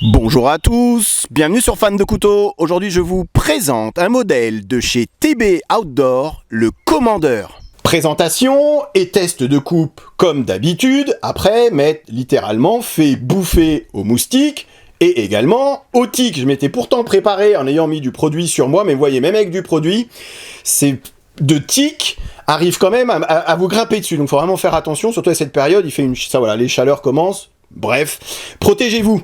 Bonjour à tous, bienvenue sur Fan de Couteaux. Aujourd'hui je vous présente un modèle de chez TB Outdoor, le Commander. Présentation et test de coupe comme d'habitude, après m'être littéralement fait bouffer aux moustiques et également aux tiques. Je m'étais pourtant préparé en ayant mis du produit sur moi, mais vous voyez, même avec du produit, ces de tiques arrivent quand même à vous grimper dessus. Donc il faut vraiment faire attention, surtout à cette période, il fait ça, voilà, les chaleurs commencent. Bref, protégez-vous.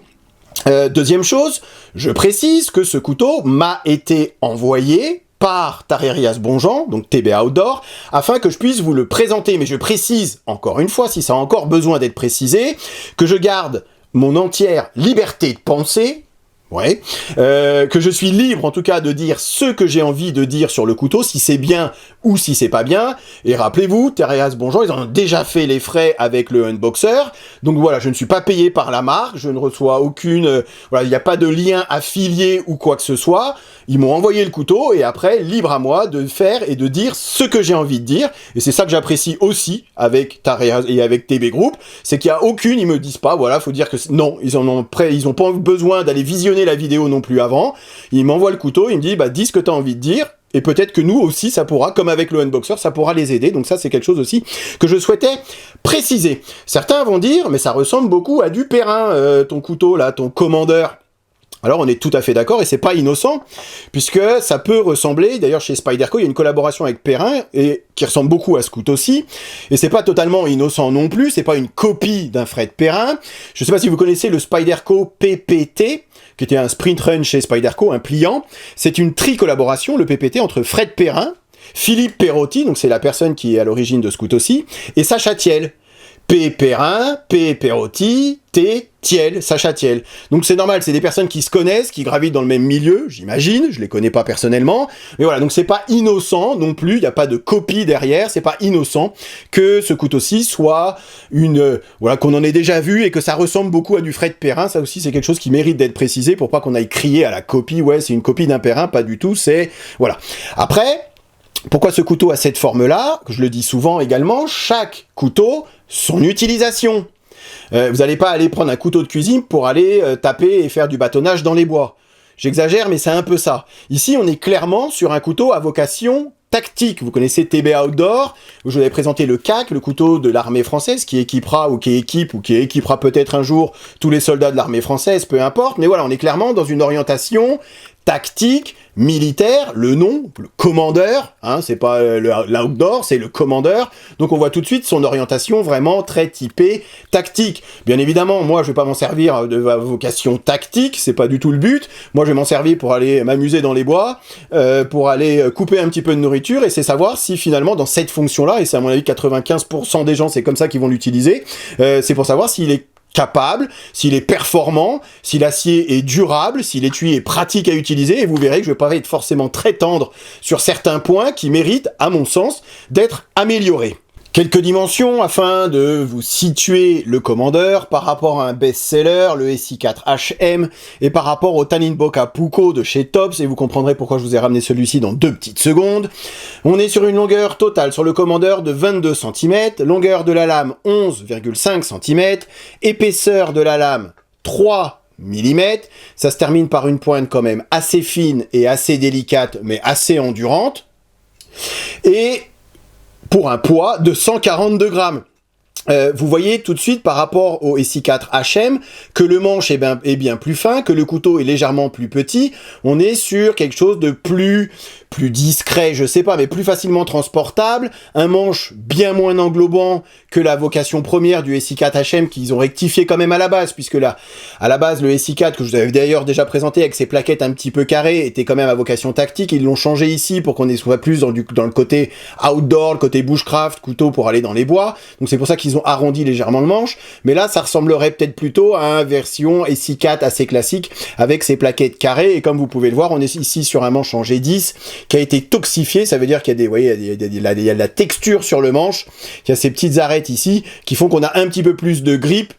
Deuxième chose, je précise que ce couteau m'a été envoyé par Tarerias Bonjean, donc TB Outdoor, afin que je puisse vous le présenter. Mais je précise, encore une fois, si ça a encore besoin d'être précisé, que je garde mon entière liberté de penser, que je suis libre en tout cas de dire ce que j'ai envie de dire sur le couteau, si c'est bien ou si c'est pas bien. Et rappelez-vous, Tarerias Bonjean, ils en ont déjà fait les frais avec le Unboxer. Donc voilà, je ne suis pas payé par la marque, je ne reçois aucune... voilà, il n'y a pas de lien affilié ou quoi que ce soit. Ils m'ont envoyé le couteau et après, libre à moi de faire et de dire ce que j'ai envie de dire. Et c'est ça que j'apprécie aussi avec Tarerias et avec TB Group, c'est qu'il n'y a aucune, ils me disent pas, voilà, faut dire que non, ils ont pas besoin d'aller visionner la vidéo non plus avant. Ils m'envoient le couteau, ils me disent, dis ce que tu as envie de dire. Et peut-être que nous aussi, ça pourra, comme avec le Unboxer, ça pourra les aider. Donc ça, c'est quelque chose aussi que je souhaitais préciser. Certains vont dire, mais ça ressemble beaucoup à du Perrin, ton couteau là, ton Commander. Alors on est tout à fait d'accord et c'est pas innocent puisque ça peut ressembler, d'ailleurs chez Spyderco il y a une collaboration avec Perrin et qui ressemble beaucoup à ce couteau-ci et c'est pas totalement innocent non plus, c'est pas une copie d'un Fred Perrin. Je sais pas si vous connaissez le Spyderco PPT qui était un sprint run chez Spyderco, un pliant. C'est une tri-collaboration, le PPT, entre Fred Perrin, Philippe Perotti, donc c'est la personne qui est à l'origine de ce couteau-ci, et Sacha Thiel. P. Perrin, P. Perotti, T. Thiel, Sacha Thiel. Donc c'est normal, c'est des personnes qui se connaissent, qui gravitent dans le même milieu, j'imagine, je les connais pas personnellement, mais voilà, donc c'est pas innocent non plus, il n'y a pas de copie derrière, c'est pas innocent que ce couteau-ci soit voilà, qu'on en ait déjà vu et que ça ressemble beaucoup à du Fred Perrin, ça aussi c'est quelque chose qui mérite d'être précisé pour pas qu'on aille crier à la copie, ouais c'est une copie d'un Perrin, pas du tout, c'est... voilà. Après... pourquoi ce couteau a cette forme-là? Je le dis souvent également, chaque couteau, son utilisation. Vous n'allez pas aller prendre un couteau de cuisine pour aller taper et faire du bâtonnage dans les bois. J'exagère, mais c'est un peu ça. Ici, on est clairement sur un couteau à vocation tactique. Vous connaissez TB Outdoor, où je vous avais présenté le CAC, le couteau de l'armée française, qui équipera ou qui équipera peut-être un jour tous les soldats de l'armée française, peu importe. Mais voilà, on est clairement dans une orientation tactique, militaire, le nom, le commandeur, hein, c'est pas l'outdoor, c'est le commandeur, donc on voit tout de suite son orientation vraiment très typée tactique. Bien évidemment, moi je vais pas m'en servir de vocation tactique, c'est pas du tout le but, moi je vais m'en servir pour aller m'amuser dans les bois, pour aller couper un petit peu de nourriture, et c'est savoir si finalement dans cette fonction-là, et c'est à mon avis 95% des gens c'est comme ça qu'ils vont l'utiliser, c'est pour savoir s'il est capable, s'il est performant, si l'acier est durable, si l'étui est pratique à utiliser, et vous verrez que je vais pas être forcément très tendre sur certains points qui méritent, à mon sens, d'être améliorés. Quelques dimensions afin de vous situer le Commander par rapport à un best-seller, le SI4HM, et par rapport au Taniboka Puko de chez Tops, et vous comprendrez pourquoi je vous ai ramené celui-ci dans 2 petites secondes. On est sur une longueur totale sur le Commander de 22 cm, longueur de la lame 11,5 cm, épaisseur de la lame 3 mm, ça se termine par une pointe quand même assez fine et assez délicate, mais assez endurante, et pour un poids de 142 grammes. Vous voyez tout de suite par rapport au SI4HM que le manche est bien plus fin, que le couteau est légèrement plus petit. On est sur quelque chose de plus discret, je sais pas, mais plus facilement transportable. Un manche bien moins englobant que la vocation première du SI4HM qu'ils ont rectifié quand même à la base, puisque là, à la base, le SI4, que je vous avais d'ailleurs déjà présenté avec ses plaquettes un petit peu carrées, était quand même à vocation tactique. Ils l'ont changé ici pour qu'on soit plus dans le côté outdoor, le côté bushcraft, couteau pour aller dans les bois. Donc c'est pour ça qu'ils ont arrondi légèrement le manche. Mais là, ça ressemblerait peut-être plutôt à une version SI4 assez classique avec ses plaquettes carrées. Et comme vous pouvez le voir, on est ici sur un manche en G10 qui a été toxifié. Ça veut dire qu'il y a il y a de la texture sur le manche. Il y a ces petites arêtes ici qui font qu'on a un petit peu plus de grip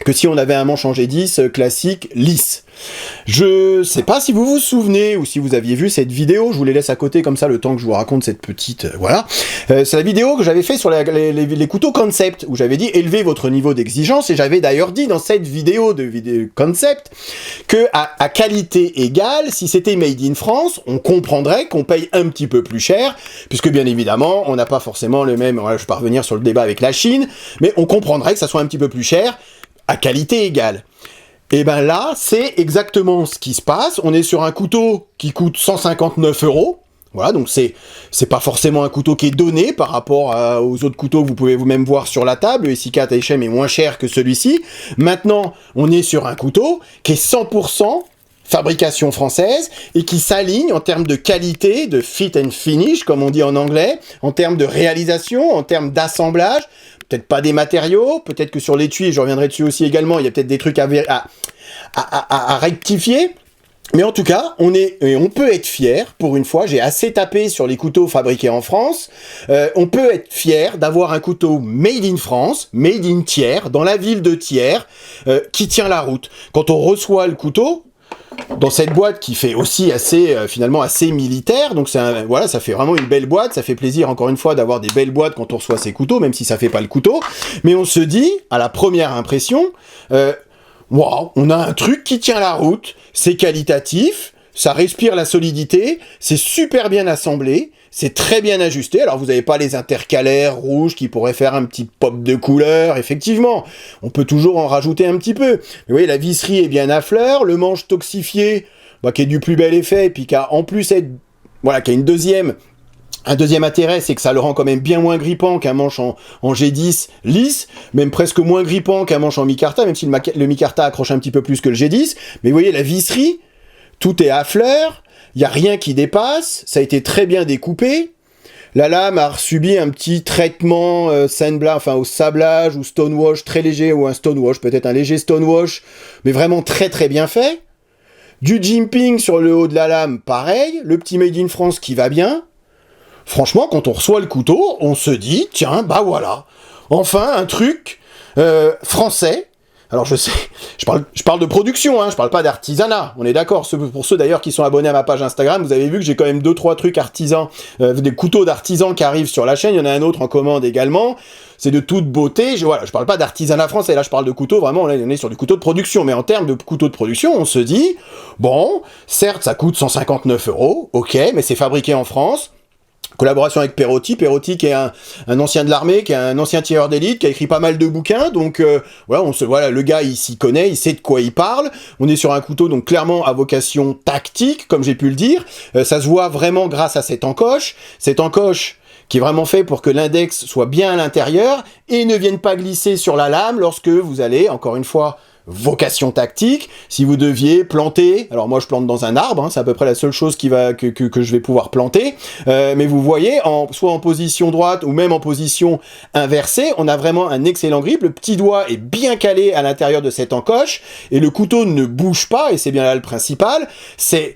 que si on avait un manche en G10 classique lisse. Je sais pas si vous vous souvenez ou si vous aviez vu cette vidéo, je vous les laisse à côté comme ça le temps que je vous raconte cette petite... voilà. C'est la vidéo que j'avais fait sur les couteaux concept, où j'avais dit élevez votre niveau d'exigence, et j'avais d'ailleurs dit dans cette vidéo de concept que à qualité égale, si c'était made in France, on comprendrait qu'on paye un petit peu plus cher, puisque bien évidemment, on n'a pas forcément le même... voilà, je vais pas revenir sur le débat avec la Chine, mais on comprendrait que ça soit un petit peu plus cher à qualité égale. Et ben là, c'est exactement ce qui se passe. On est sur un couteau qui coûte 159 €. Voilà, donc c'est pas forcément un couteau qui est donné par rapport aux autres couteaux que vous pouvez vous-même voir sur la table. Le SI4 HM est moins cher que celui-ci. Maintenant, on est sur un couteau qui est 100% fabrication française et qui s'aligne en termes de qualité, de fit and finish, comme on dit en anglais, en termes de réalisation, en termes d'assemblage. Peut-être pas des matériaux, peut-être que sur l'étui, et je reviendrai dessus aussi également, il y a peut-être des trucs à rectifier. Mais en tout cas, on peut être fier, pour une fois, j'ai assez tapé sur les couteaux fabriqués en France, on peut être fier d'avoir un couteau made in France, made in Thiers, dans la ville de Thiers, qui tient la route. Quand on reçoit le couteau, dans cette boîte qui fait aussi finalement assez militaire, donc voilà, ça fait vraiment une belle boîte, ça fait plaisir encore une fois d'avoir des belles boîtes quand on reçoit ces couteaux, même si ça fait pas le couteau, mais on se dit, à la première impression, waouh, on a un truc qui tient la route, c'est qualitatif, ça respire la solidité, c'est super bien assemblé, c'est très bien ajusté. Alors vous n'avez pas les intercalaires rouges qui pourraient faire un petit pop de couleur, effectivement. On peut toujours en rajouter un petit peu. Mais vous voyez, la visserie est bien à fleur, le manche toxifié, qui est du plus bel effet, et puis qui a en plus un deuxième intérêt, c'est que ça le rend quand même bien moins grippant qu'un manche en G10 lisse, même presque moins grippant qu'un manche en micarta, même si le micarta accroche un petit peu plus que le G10. Mais vous voyez, la visserie, tout est à fleur, il n'y a rien qui dépasse, ça a été très bien découpé. La lame a subi un petit traitement au sablage ou stonewash très léger, ou un stonewash, peut-être un léger stonewash, mais vraiment très très bien fait. Du jimping sur le haut de la lame, pareil, le petit made in France qui va bien. Franchement, quand on reçoit le couteau, on se dit, tiens, bah voilà, enfin un truc français. Alors je sais, je parle de production, je parle pas d'artisanat, on est d'accord. Pour ceux d'ailleurs qui sont abonnés à ma page Instagram, vous avez vu que j'ai quand même 2-3 trucs artisans, des couteaux d'artisans qui arrivent sur la chaîne, il y en a un autre en commande également, c'est de toute beauté, je parle pas d'artisanat français, là je parle de couteaux, vraiment, là, on est sur du couteau de production, mais en termes de couteau de production, on se dit, bon, certes ça coûte 159 €, ok, mais c'est fabriqué en France, collaboration avec Perotti qui est un ancien de l'armée, qui est un ancien tireur d'élite, qui a écrit pas mal de bouquins, donc voilà, le gars il s'y connaît, il sait de quoi il parle. On est sur un couteau donc clairement à vocation tactique, comme j'ai pu le dire. Ça se voit vraiment grâce à cette encoche qui est vraiment fait pour que l'index soit bien à l'intérieur et ne vienne pas glisser sur la lame lorsque vous allez, encore une fois, vocation tactique, si vous deviez planter, alors moi je plante dans un arbre, c'est à peu près la seule chose que je vais pouvoir planter, mais vous voyez, soit en position droite ou même en position inversée, on a vraiment un excellent grip, le petit doigt est bien calé à l'intérieur de cette encoche, et le couteau ne bouge pas, et c'est bien là le principal, c'est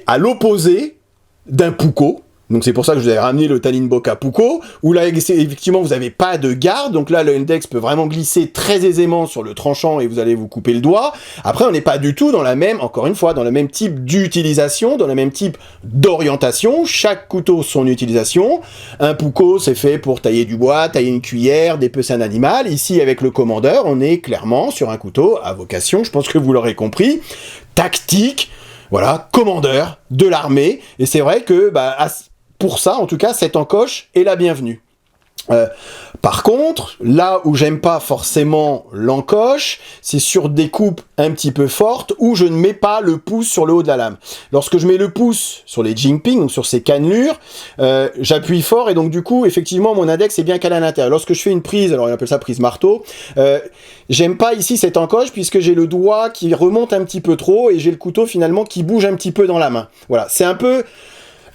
à l'opposé d'un Puukko. Donc c'est pour ça que je vous avais ramené le Tallinboca Puukko, où là effectivement vous n'avez pas de garde, donc là l'index peut vraiment glisser très aisément sur le tranchant et vous allez vous couper le doigt. Après on n'est pas du tout dans encore une fois, dans le même type d'utilisation, dans le même type d'orientation, chaque couteau son utilisation. Un Puukko c'est fait pour tailler du bois, tailler une cuillère, dépecer un animal. Ici avec le commandeur, on est clairement sur un couteau à vocation, je pense que vous l'aurez compris, tactique, voilà, commandeur de l'armée, et c'est vrai que pour ça, en tout cas, cette encoche est la bienvenue. Par contre, là où j'aime pas forcément l'encoche, c'est sur des coupes un petit peu fortes où je ne mets pas le pouce sur le haut de la lame. Lorsque je mets le pouce sur les jimping, donc sur ces cannelures, j'appuie fort et donc du coup, effectivement, mon index est bien calé à l'intérieur. Lorsque je fais une prise, alors on appelle ça prise marteau, j'aime pas ici cette encoche puisque j'ai le doigt qui remonte un petit peu trop et j'ai le couteau finalement qui bouge un petit peu dans la main. Voilà, c'est un peu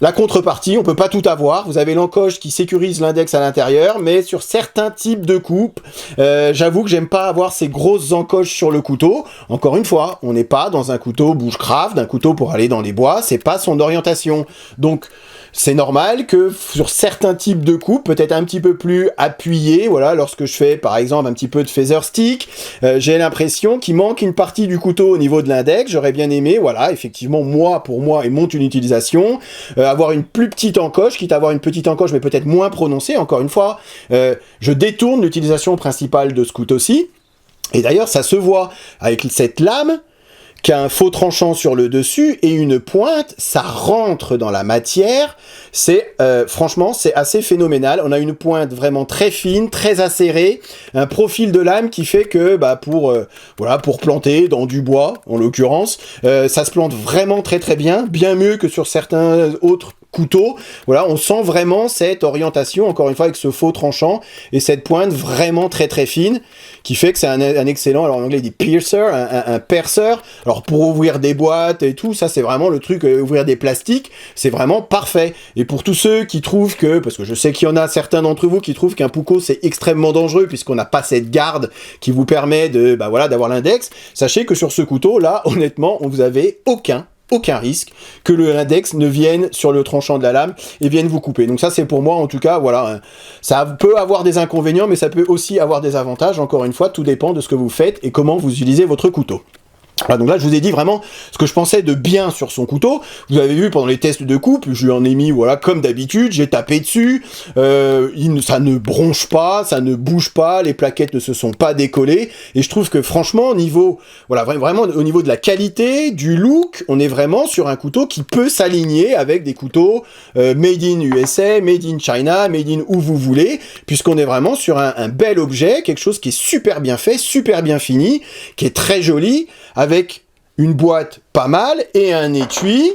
la contrepartie, on peut pas tout avoir, vous avez l'encoche qui sécurise l'index à l'intérieur, mais sur certains types de coupes, j'avoue que j'aime pas avoir ces grosses encoches sur le couteau. Encore une fois, on n'est pas dans un couteau bushcraft, d'un couteau pour aller dans les bois, c'est pas son orientation. Donc, c'est normal que sur certains types de coupes, peut-être un petit peu plus appuyés, voilà, lorsque je fais par exemple un petit peu de feather stick, j'ai l'impression qu'il manque une partie du couteau au niveau de l'index. J'aurais bien aimé, voilà, effectivement, pour moi, et mon utilisation, avoir une plus petite encoche, quitte à avoir une petite encoche, mais peut-être moins prononcée, encore une fois. Je détourne l'utilisation principale de ce couteau-ci, et d'ailleurs, ça se voit avec cette lame, qui a un faux tranchant sur le dessus et une pointe, ça rentre dans la matière. C'est franchement, c'est assez phénoménal. On a une pointe vraiment très fine, très acérée, un profil de lame qui fait que pour planter dans du bois, en l'occurrence, ça se plante vraiment très très bien mieux que sur certains autres couteaux. Voilà, on sent vraiment cette orientation, encore une fois, avec ce faux tranchant et cette pointe vraiment très très fine, qui fait que c'est un excellent, alors en anglais il dit piercer, un perceur. Alors pour ouvrir des boîtes et tout, ça c'est vraiment le truc, ouvrir des plastiques, c'est vraiment parfait. Et pour tous ceux qui trouvent que, parce que je sais qu'il y en a certains d'entre vous qui trouvent qu'un Puukko c'est extrêmement dangereux puisqu'on n'a pas cette garde qui vous permet de, d'avoir l'index, sachez que sur ce couteau là, honnêtement, vous avez aucun risque que l'index ne vienne sur le tranchant de la lame et vienne vous couper. Donc ça c'est pour moi en tout cas, voilà, ça peut avoir des inconvénients mais ça peut aussi avoir des avantages, encore une fois, tout dépend de ce que vous faites et comment vous utilisez votre couteau. Voilà, donc là je vous ai dit vraiment ce que je pensais de bien sur son couteau. Vous avez vu pendant les tests de coupe, je lui en ai mis, voilà, comme d'habitude, j'ai tapé dessus, ça ne bronche pas, ça ne bouge pas, les plaquettes ne se sont pas décollées, et je trouve que franchement au niveau, voilà, vraiment au niveau de la qualité, du look, on est vraiment sur un couteau qui peut s'aligner avec des couteaux made in USA, made in China, made in où vous voulez, puisqu'on est vraiment sur un bel objet, quelque chose qui est super bien fait, super bien fini, qui est très joli, avec une boîte pas mal et un étui,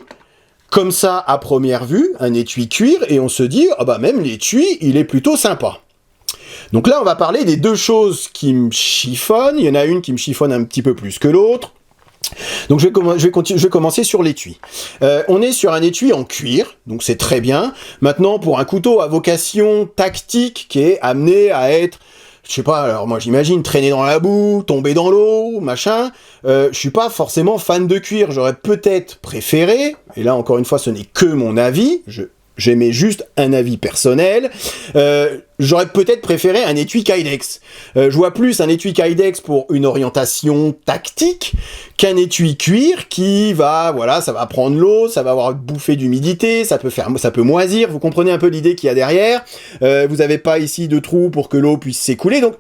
comme ça à première vue, un étui cuir, et on se dit, même l'étui, il est plutôt sympa. Donc là, on va parler des deux choses qui me chiffonnent. Il y en a une qui me chiffonne un petit peu plus que l'autre. Donc je vais commencer sur l'étui. On est sur un étui en cuir, donc c'est très bien. Maintenant, pour un couteau à vocation tactique qui est amené à être, je sais pas, alors moi j'imagine traîner dans la boue, tomber dans l'eau, machin, je suis pas forcément fan de cuir, j'aurais peut-être préféré, et là encore une fois ce n'est que mon avis, j'émets juste un avis personnel, j'aurais peut-être préféré un étui Kydex. Je vois plus un étui Kydex pour une orientation tactique qu'un étui cuir qui va, voilà, ça va prendre l'eau, ça va avoir bouffé d'humidité, ça peut moisir, vous comprenez un peu l'idée qu'il y a derrière, vous n'avez pas ici de trou pour que l'eau puisse s'écouler, donc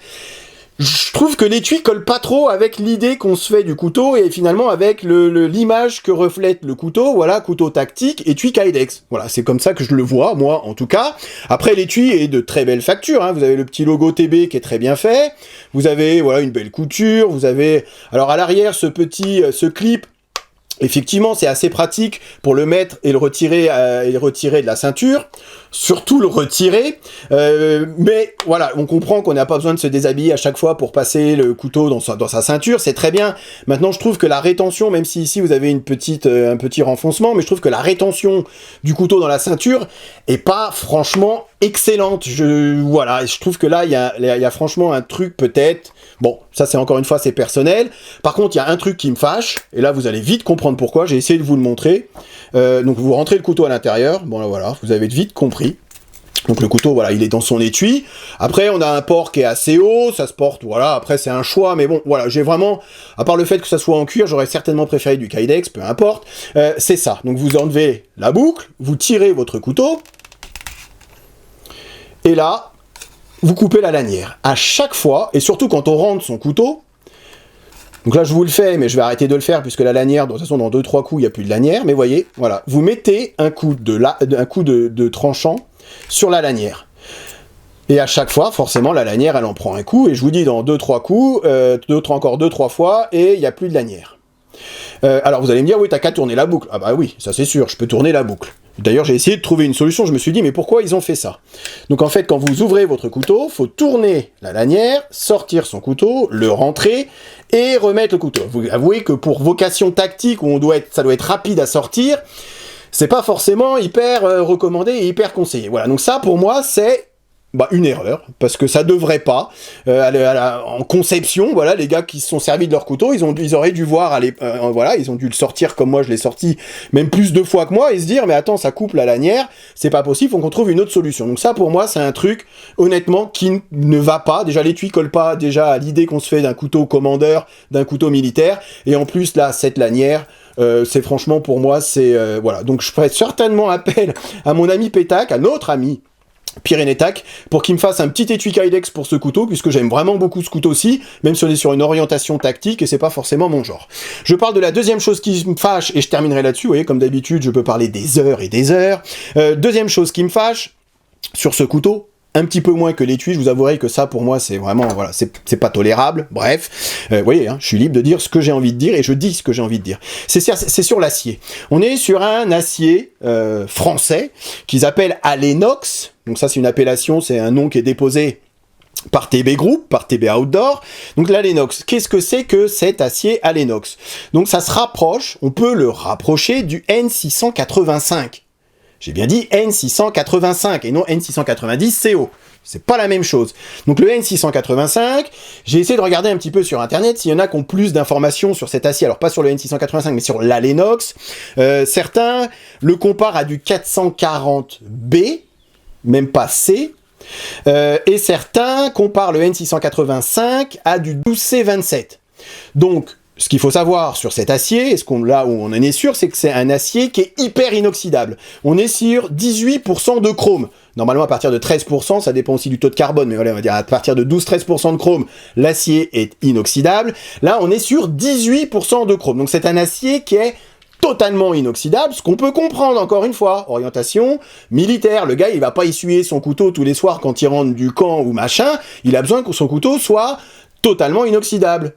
je trouve que l'étui colle pas trop avec l'idée qu'on se fait du couteau et finalement avec l'image que reflète le couteau, voilà, couteau tactique, étui Kydex. Voilà, c'est comme ça que je le vois, moi, en tout cas. Après, l'étui est de très belle facture, hein. Vous avez le petit logo TB qui est très bien fait. Vous avez, voilà, une belle couture. Vous avez, alors à l'arrière, ce clip, effectivement, c'est assez pratique pour le mettre et le retirer de la ceinture. Surtout le retirer, mais voilà, on comprend qu'on n'a pas besoin de se déshabiller à chaque fois pour passer le couteau dans sa ceinture, c'est très bien. Maintenant, je trouve que la rétention, même si ici vous avez un petit renfoncement, mais je trouve que la rétention du couteau dans la ceinture est pas franchement excellente. Je trouve que là, il y a franchement un truc peut-être. Bon, ça c'est encore une fois, c'est personnel. Par contre, il y a un truc qui me fâche, et là vous allez vite comprendre pourquoi, j'ai essayé de vous le montrer. Donc vous rentrez le couteau à l'intérieur, bon là voilà, vous avez vite compris. Donc le couteau, voilà, il est dans son étui. Après, on a un port qui est assez haut, ça se porte, voilà, après c'est un choix, mais bon, voilà, j'ai vraiment, à part le fait que ça soit en cuir, j'aurais certainement préféré du Kydex, peu importe, c'est ça. Donc vous enlevez la boucle, vous tirez votre couteau, et là, vous coupez la lanière. À chaque fois, et surtout quand on rentre son couteau, donc là je vous le fais, mais je vais arrêter de le faire, puisque la lanière, de toute façon dans 2-3 coups, il n'y a plus de lanière, mais voyez, voilà, vous mettez un coup de tranchant sur la lanière. Et à chaque fois, forcément, la lanière, elle en prend un coup, et je vous dis, dans 2-3 coups, encore 2-3 fois, et il n'y a plus de lanière. Alors vous allez me dire, oui, t'as qu'à tourner la boucle. Ah bah oui, ça c'est sûr, je peux tourner la boucle. D'ailleurs, j'ai essayé de trouver une solution, je me suis dit, mais pourquoi ils ont fait ça? Donc en fait, quand vous ouvrez votre couteau, faut tourner la lanière, sortir son couteau, le rentrer, et remettre le couteau. Vous avouez que pour vocation tactique, où ça doit être rapide à sortir, c'est pas forcément hyper recommandé et hyper conseillé. Voilà, donc ça, pour moi, c'est une erreur, parce que ça devrait pas. En conception, voilà, les gars qui se sont servis de leur couteau, ils auraient dû voir, voilà, ils ont dû le sortir comme moi je l'ai sorti, même plus de fois que moi, et se dire, mais attends, ça coupe la lanière, c'est pas possible, faut qu'on trouve une autre solution. Donc ça, pour moi, c'est un truc, honnêtement, qui ne va pas. Déjà, l'étui colle pas déjà à l'idée qu'on se fait d'un couteau commandeur, d'un couteau militaire, et en plus, là, cette lanière, c'est franchement, pour moi, c'est... voilà, donc je ferai certainement appel à mon ami Pétac, à notre ami, Pyrénétac, pour qu'il me fasse un petit étui Kydex pour ce couteau, puisque j'aime vraiment beaucoup ce couteau-ci, même si on est sur une orientation tactique, et c'est pas forcément mon genre. Je parle de la deuxième chose qui me fâche, et je terminerai là-dessus, vous voyez, comme d'habitude, je peux parler des heures et des heures. Deuxième chose qui me fâche, sur ce couteau, un petit peu moins que l'étui, je vous avouerai que ça, pour moi, c'est vraiment, voilà, c'est pas tolérable, bref. Vous voyez, hein, je suis libre de dire ce que j'ai envie de dire, et je dis ce que j'ai envie de dire. C'est sur l'acier. On est sur un acier français, qu'ils appellent Alenox. Donc ça, c'est une appellation, c'est un nom qui est déposé par TB Group, par TB Outdoor. Donc l'Alenox, qu'est-ce que c'est que cet acier Alenox? Donc ça se rapproche, on peut le rapprocher du N685. J'ai bien dit N685 et non N690 CO. C'est pas la même chose. Donc le N685, j'ai essayé de regarder un petit peu sur internet s'il y en a qui ont plus d'informations sur cet acier. Alors pas sur le N685 mais sur l'Alenox. Certains le comparent à du 440B, même pas C. Et certains comparent le N685 à du 12C27. Donc ce qu'il faut savoir sur cet acier, là où on en est sûr, c'est que c'est un acier qui est hyper inoxydable. On est sur 18% de chrome. Normalement, à partir de 13%, ça dépend aussi du taux de carbone, mais voilà, on va dire à partir de 12-13% de chrome, l'acier est inoxydable. Là, on est sur 18% de chrome. Donc c'est un acier qui est totalement inoxydable, ce qu'on peut comprendre, encore une fois, orientation militaire. Le gars, il va pas essuyer son couteau tous les soirs quand il rentre du camp ou machin, il a besoin que son couteau soit totalement inoxydable.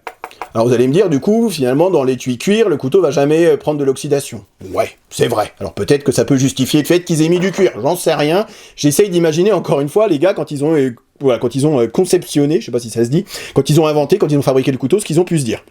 Alors vous allez me dire, du coup, finalement, dans l'étui cuir, le couteau va jamais prendre de l'oxydation. Ouais, c'est vrai. Alors peut-être que ça peut justifier le fait qu'ils aient mis du cuir, j'en sais rien. J'essaye d'imaginer, encore une fois, les gars, quand ils ont conceptionné, je sais pas si ça se dit, quand ils ont inventé, quand ils ont fabriqué le couteau, ce qu'ils ont pu se dire.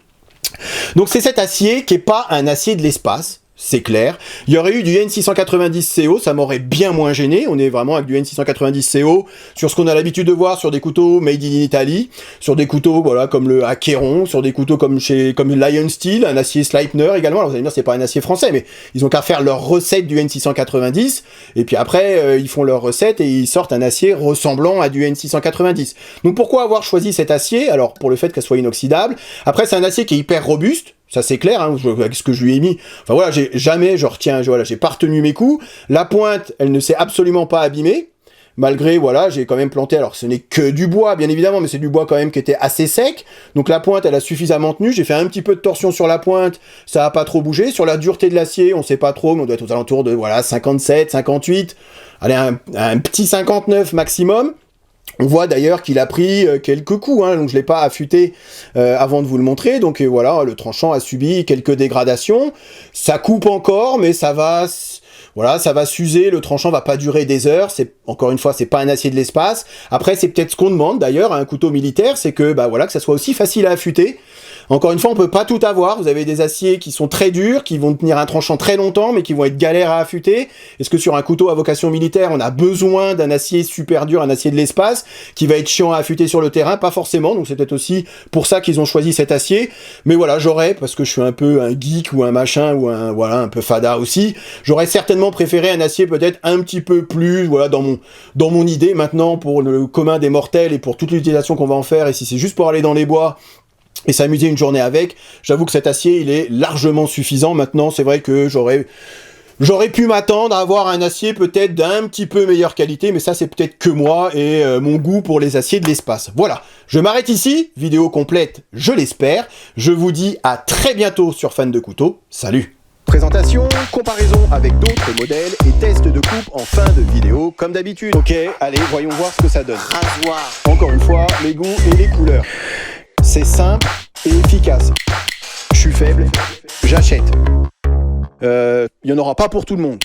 Donc c'est cet acier qui est pas un acier de l'espace, c'est clair. Il y aurait eu du N690CO, ça m'aurait bien moins gêné. On est vraiment avec du N690CO sur ce qu'on a l'habitude de voir sur des couteaux made in Italy, sur des couteaux voilà comme le Acheron, sur des couteaux comme Lion Steel, un acier Sleipner également. Alors vous allez me dire c'est pas un acier français, mais ils ont qu'à faire leur recette du N690 et puis après ils font leur recette et ils sortent un acier ressemblant à du N690. Donc pourquoi avoir choisi cet acier? Alors pour le fait qu'elle soit inoxydable. Après c'est un acier qui est hyper robuste. Ça c'est clair, hein, avec ce que je lui ai mis. Enfin voilà, j'ai pas retenu mes coups. La pointe, elle ne s'est absolument pas abîmée. Malgré, voilà, j'ai quand même planté, alors ce n'est que du bois, bien évidemment, mais c'est du bois quand même qui était assez sec. Donc la pointe, elle a suffisamment tenu. J'ai fait un petit peu de torsion sur la pointe, ça a pas trop bougé. Sur la dureté de l'acier, on sait pas trop, mais on doit être aux alentours de, voilà, 57, 58. Allez, un petit 59 maximum. On voit d'ailleurs qu'il a pris quelques coups, hein, donc je ne l'ai pas affûté avant de vous le montrer, donc voilà, le tranchant a subi quelques dégradations, ça coupe encore, mais ça va s'user, le tranchant va pas durer des heures, encore une fois, c'est pas un acier de l'espace. Après, c'est peut-être ce qu'on demande d'ailleurs à un couteau militaire, c'est que, que ça soit aussi facile à affûter. Encore une fois, on peut pas tout avoir. Vous avez des aciers qui sont très durs, qui vont tenir un tranchant très longtemps, mais qui vont être galères à affûter. Est-ce que sur un couteau à vocation militaire, on a besoin d'un acier super dur, un acier de l'espace, qui va être chiant à affûter sur le terrain? Pas forcément, donc c'est peut-être aussi pour ça qu'ils ont choisi cet acier. Mais voilà, parce que je suis un peu un geek ou un machin, ou un peu fada aussi, j'aurais certainement préféré un acier peut-être un petit peu plus, dans mon idée. Maintenant, pour le commun des mortels et pour toute l'utilisation qu'on va en faire, et si c'est juste pour aller dans les bois, et s'amuser une journée avec, j'avoue que cet acier, il est largement suffisant. Maintenant, c'est vrai que j'aurais pu m'attendre à avoir un acier peut-être d'un petit peu meilleure qualité, mais ça, c'est peut-être que moi et mon goût pour les aciers de l'espace. Voilà, je m'arrête ici, vidéo complète, je l'espère. Je vous dis à très bientôt sur Fan de Couteaux. Salut! Présentation, comparaison avec d'autres modèles et test de coupe en fin de vidéo, comme d'habitude. Ok, allez, voyons voir ce que ça donne. Rasoir. Encore une fois, les goûts et les couleurs. C'est simple et efficace. Je suis faible, j'achète. Il n'y en aura pas pour tout le monde.